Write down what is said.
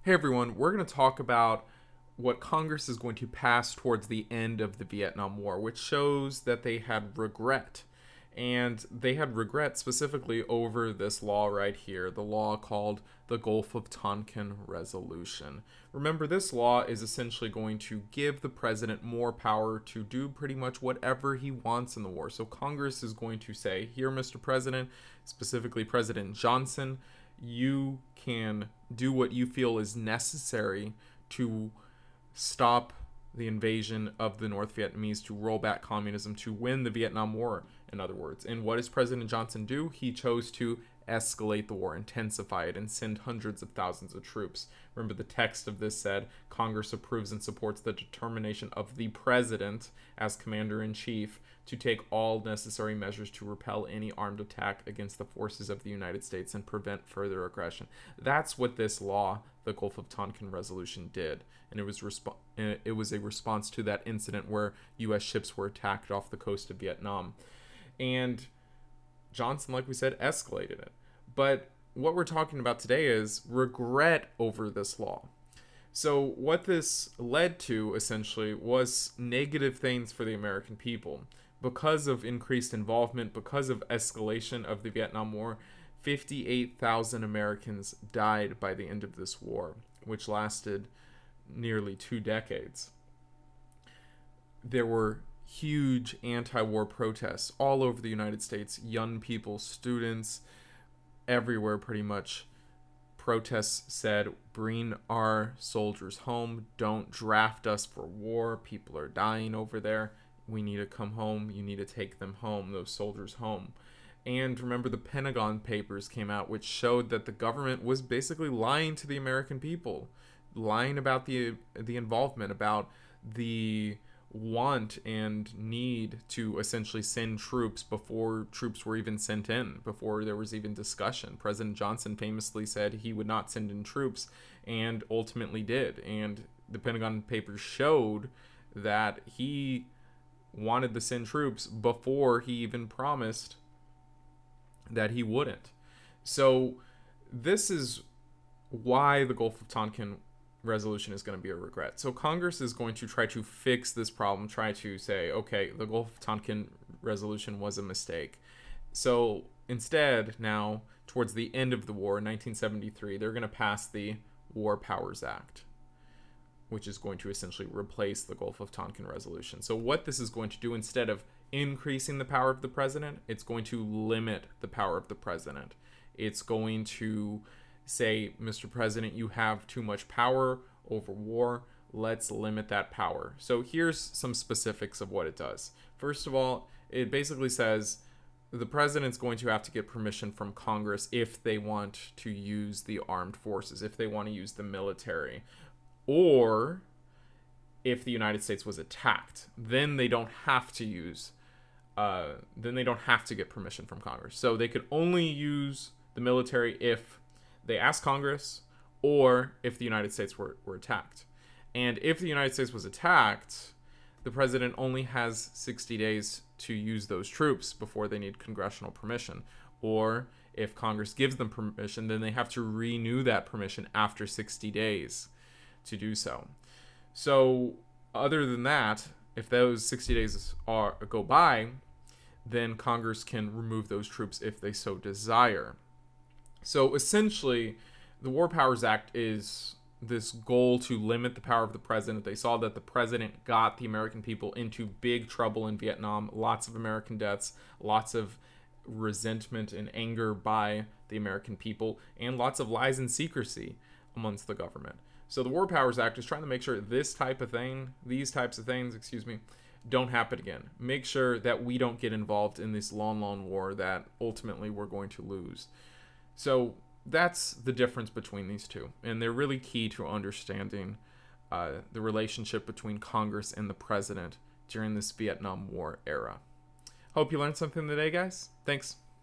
Hey everyone, we're going to talk about what Congress is going to pass towards the end of the Vietnam War, which shows that they had regret. And they had regret specifically over this law right here, the law called the Gulf of Tonkin Resolution. Remember, this law is essentially going to give the president more power to do pretty much whatever he wants in the war. So Congress is going to say, here, Mr. President, specifically President Johnson, you can do what you feel is necessary to stop the invasion of the North Vietnamese, to roll back communism, to win the Vietnam War, in other words. And what does President Johnson do? He chose to escalate the war, intensify it, and send hundreds of thousands of troops. Remember, the text of this said Congress approves and supports the determination of the president as commander in chief to take all necessary measures to repel any armed attack against the forces of the United States and prevent further aggression. That's what this law, the Gulf of Tonkin Resolution, did. And it was a response to that incident where U.S. ships were attacked off the coast of Vietnam. And Johnson, like we said, escalated it. But what we're talking about today is regret over this law. So what this led to, essentially, was negative things for the American people. Because of increased involvement, because of escalation of the Vietnam War, 58,000 Americans died by the end of this war, which lasted nearly 2 decades. There were huge anti-war protests all over the United States. Young people, students, everywhere pretty much. Protests said, bring our soldiers home. Don't draft us for war. People are dying over there. We need to come home. You need to take them home, those soldiers home. And remember, the Pentagon Papers came out, which showed that the government was basically lying to the American people, lying about the involvement, about the want and need to essentially send troops before troops were even sent in, before there was even discussion. President Johnson famously said he would not send in troops, and ultimately did. And the Pentagon Papers showed that he wanted to send troops before he even promised that he wouldn't. So this is why the Gulf of Tonkin Resolution is going to be a regret. So Congress is going to try to fix this problem, try to say, okay, the Gulf of Tonkin Resolution was a mistake. So instead, now, towards the end of the war in 1973, they're going to pass the War Powers Act, which is going to essentially replace the Gulf of Tonkin Resolution. So what this is going to do, instead of increasing the power of the president, it's going to limit the power of the president. It's going to say, Mr. President, you have too much power over war. Let's limit that power. So here's some specifics of what it does. First of all, it basically says the president's going to have to get permission from Congress if they want to use the armed forces, if they want to use the military, or if the United States was attacked. Then they don't have to get permission from Congress. So they could only use the military if they asked Congress or if the United States were attacked. And if the United States was attacked, the president only has 60 days to use those troops before they need congressional permission. Or if Congress gives them permission, then they have to renew that permission after 60 days to do so. So other than that, if those 60 days go by, then Congress can remove those troops if they so desire. So essentially, the War Powers Act is this goal to limit the power of the president. They saw that the president got the American people into big trouble in Vietnam, lots of American deaths, lots of resentment and anger by the American people, and lots of lies and secrecy amongst the government. So the War Powers Act is trying to make sure these types of things, don't happen again. Make sure that we don't get involved in this long war that ultimately we're going to lose. So that's the difference between these two, and they're really key to understanding the relationship between Congress and the president during this Vietnam War era. Hope you learned something today, guys. Thanks.